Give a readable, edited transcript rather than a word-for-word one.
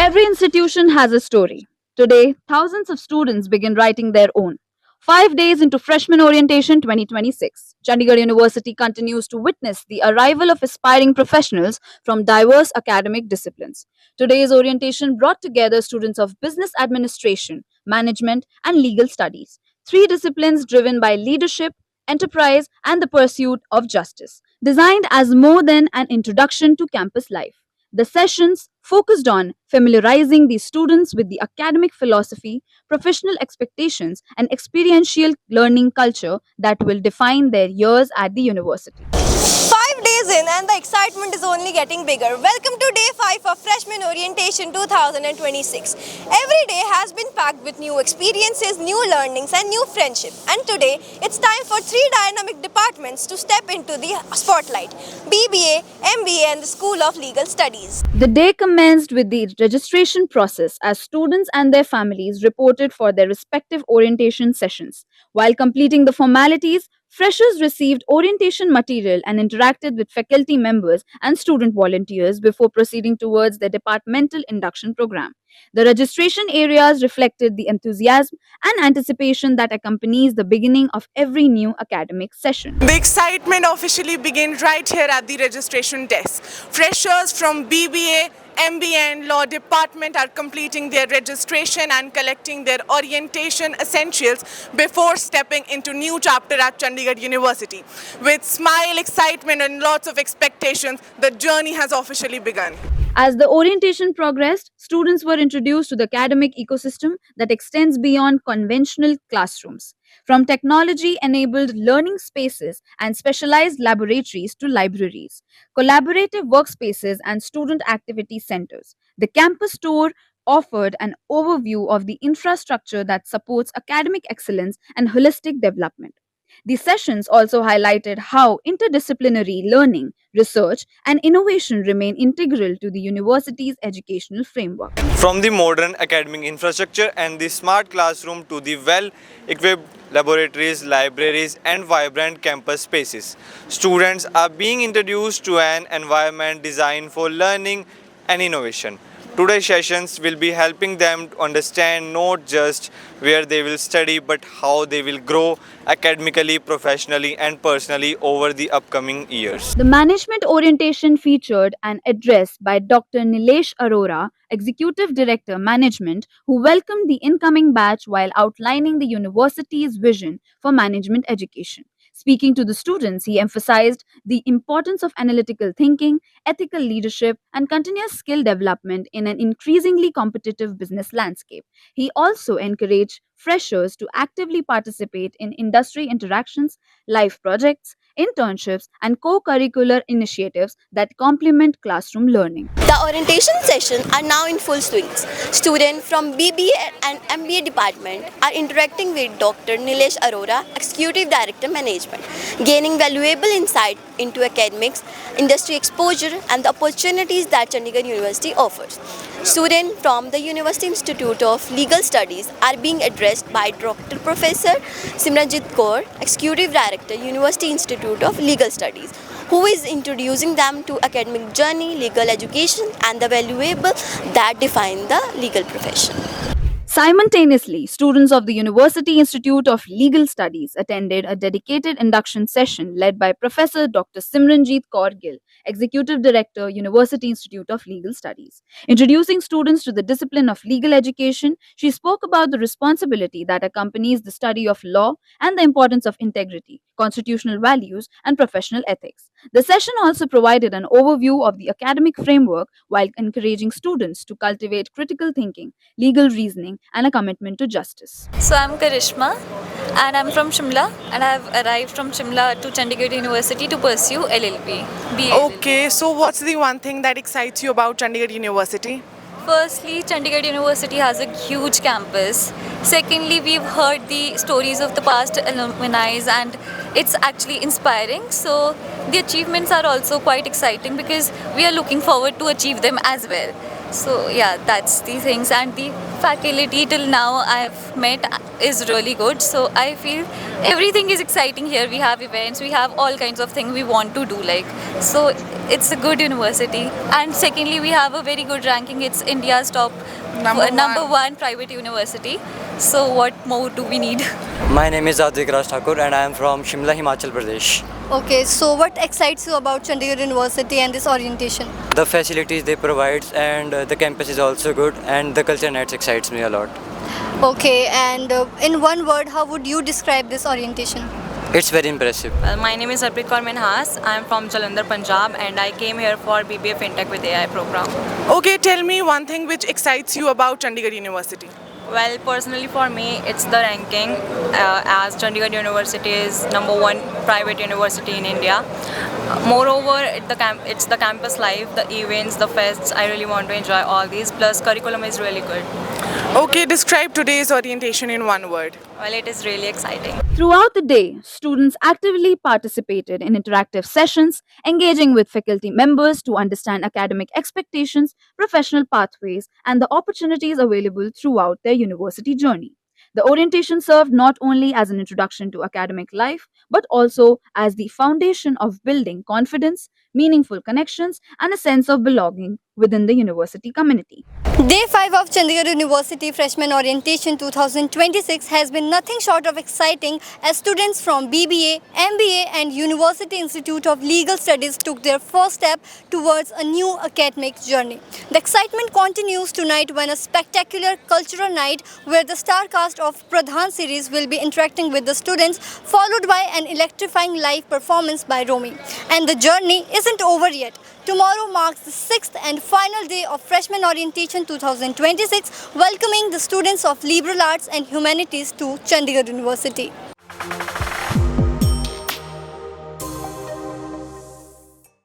Every institution has a story. Today, thousands of students begin writing their own. 5 days into Freshman Orientation 2026, Chandigarh University continues to witness the arrival of aspiring professionals from diverse academic disciplines. Today's orientation brought together students of business administration, management, and legal studies, three disciplines driven by leadership, enterprise, and the pursuit of justice, designed as more than an introduction to campus life. The sessions focused on familiarizing the students with the academic philosophy, professional expectations, and experiential learning culture that will define their years at the university. 5 days in and the excitement is only getting bigger. Welcome to day 5 of Freshman Orientation 2026. Every day has been packed with new experiences, new learnings and new friendship. And today it's time for three dynamic departments to step into the spotlight: BBA, MBA and the School of Legal Studies. The day commenced with the registration process as students and their families reported for their respective orientation sessions. While completing the formalities, freshers received orientation material and interacted with faculty members and student volunteers before proceeding towards their departmental induction program. The registration areas reflected the enthusiasm and anticipation that accompanies the beginning of every new academic session. The excitement officially begins right here at the registration desk. Freshers from BBA, MBA and Law Department are completing their registration and collecting their orientation essentials before stepping into new chapter at Chandigarh University. With smile, excitement and lots of expectations, the journey has officially begun. As the orientation progressed, students were introduced to the academic ecosystem that extends beyond conventional classrooms, from technology enabled learning spaces and specialized laboratories to libraries, collaborative workspaces, and student activity centers. The campus tour offered an overview of the infrastructure that supports academic excellence and holistic development. The sessions also highlighted how interdisciplinary learning, research, and innovation remain integral to the university's educational framework. From the modern academic infrastructure and the smart classroom to the well equipped laboratories, libraries, and vibrant campus spaces, students are being introduced to an environment designed for learning and innovation. Today's sessions will be helping them to understand not just where they will study but how they will grow academically, professionally, and personally over the upcoming years. The management orientation featured an address by Dr. Nilesh Arora, Executive Director Management, who welcomed the incoming batch while outlining the university's vision for management education. Speaking to the students, he emphasized the importance of analytical thinking, ethical leadership, and continuous skill development in an increasingly competitive business landscape. He also encouraged freshers to actively participate in industry interactions, live projects, internships, and co curricular initiatives that complement classroom learning. The orientation sessions are now in full swing. Students from BBA and MBA department are interacting with Dr. Nilesh Arora, Executive Director Management, gaining valuable insight into academics, industry exposure and the opportunities that Chandigarh University offers. Students from the University Institute of Legal Studies are being addressed by Dr. Professor Simranjit Kaur, Executive Director, University Institute of Legal Studies, who is introducing them to academic journey, legal education and the valuable that define the legal profession. Simultaneously, students of the University Institute of Legal Studies attended a dedicated induction session led by Professor Dr. Simranjit Kaur Gill, Executive Director, University Institute of Legal Studies. Introducing students to the discipline of legal education, she spoke about the responsibility that accompanies the study of law and the importance of integrity, constitutional values, and professional ethics. The session also provided an overview of the academic framework while encouraging students to cultivate critical thinking, legal reasoning, and a commitment to justice. So I'm Karishma and I'm from Shimla and I have arrived from Shimla to Chandigarh University to pursue LLB. BA Okay, so what's the one thing that excites you about Chandigarh University? Firstly, Chandigarh University has a huge campus. Secondly, we've heard the stories of the past alumni and it's actually inspiring. So the achievements are also quite exciting because we are looking forward to achieve them as well. So yeah, that's the things. And the faculty till now I've met is really good. So I feel everything is exciting here. We have events, we have all kinds of things we want to do. So it's a good university. And secondly, we have a very good ranking. It's India's top number one private university. So what more do we need? My name is Advik Raj Thakur and I am from Shimla, Himachal Pradesh. Okay, so what excites you about Chandigarh University and this orientation? The facilities they provide and the campus is also good and the culture nights excites me a lot. Okay, and in one word, how would you describe this orientation? It's very impressive. My name is Harpreet Kaur Minhas. I am from Jalandhar, Punjab, and I came here for BBA FinTech with AI program. Okay, tell me one thing which excites you about Chandigarh University. Well, personally for me, it's the ranking as Chandigarh University is number one private university in India. Moreover, it's the campus life, the events, the fests. I really want to enjoy all these. Plus, curriculum is really good. Okay, describe today's orientation in one word. Well, it is really exciting. Throughout the day, students actively participated in interactive sessions, engaging with faculty members to understand academic expectations, professional pathways, and the opportunities available throughout their university journey. The orientation served not only as an introduction to academic life, but also as the foundation of building confidence, meaningful connections, and a sense of belonging within the university community. Day 5 of Chandigarh University Freshman Orientation 2026 has been nothing short of exciting as students from BBA, MBA and University Institute of Legal Studies took their first step towards a new academic journey. The excitement continues tonight when a spectacular cultural night where the star cast of Pradhan series will be interacting with the students, followed by an electrifying live performance by Romy. And the journey isn't over yet. Tomorrow marks the 6th and final day of Freshman Orientation 2026, welcoming the students of Liberal Arts and Humanities to Chandigarh University.